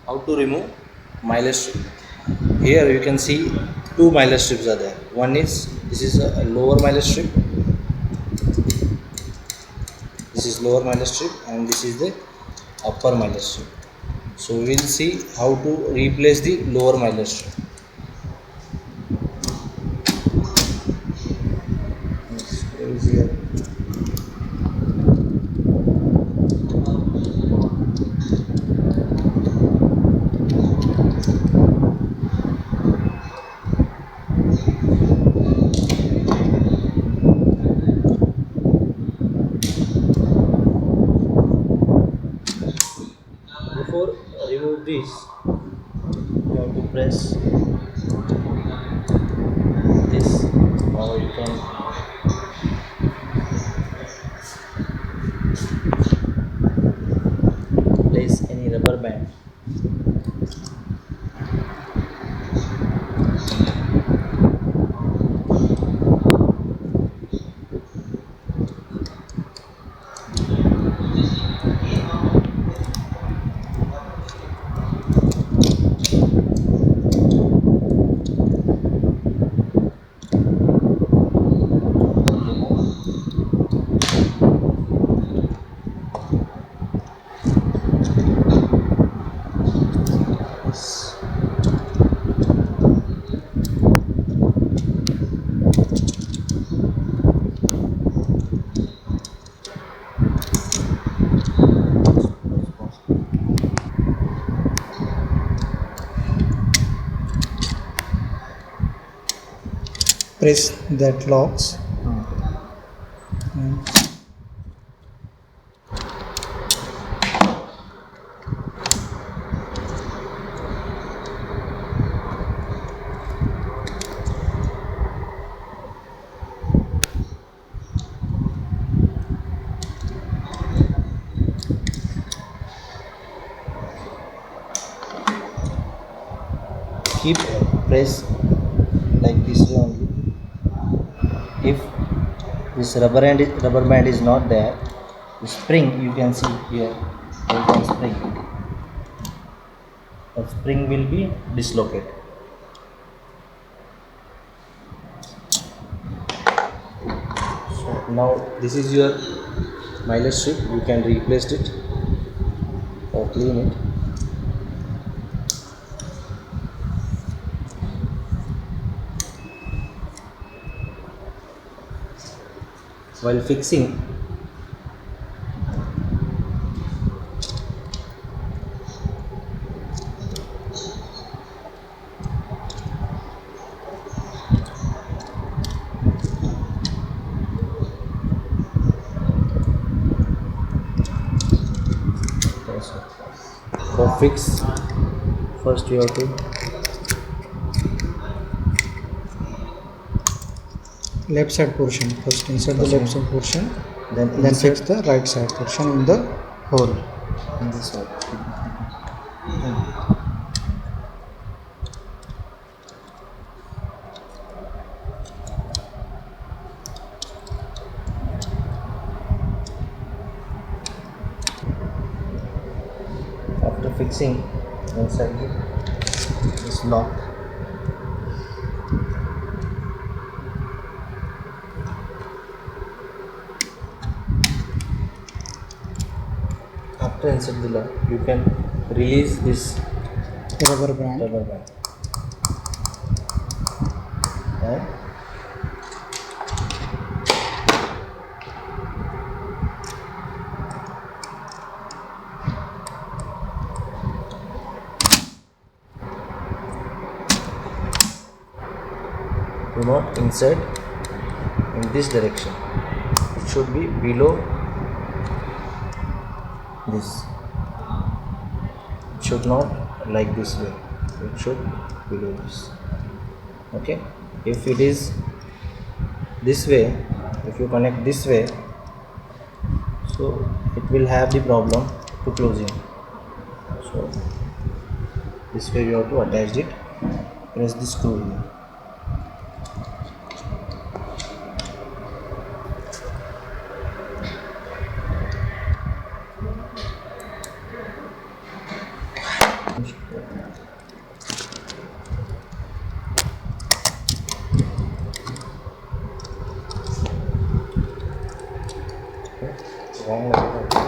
How to remove myler strip? Here you can see two myler strips are there. One is this is a lower myler strip. This is lower myler strip and this is the upper myler strip. So we will see how to replace the lower myler strip. Screw is here. Before remove this, you have to press this, or you can place any rubber band. Press that locks and Keep press like this way only. If this rubber band is not there, the spring you can see here, there is one spring. The spring will be dislocated. So now this is your myler strip. You can replace it or clean it. While fixing, for fix, first you have to left side portion. First insert the left side portion, then then fix the right side portion in the hole. in this side. After fixing inside this lock, after insert the lock, you can release this Rubber band. rubber band and do not insert in this direction. It should be below this. It should not like this way. It should below this. Okay. If it is this way, if you connect this way, so it will have the problem to closing. So this way you have to attach it. Press the screw here. wrong like that.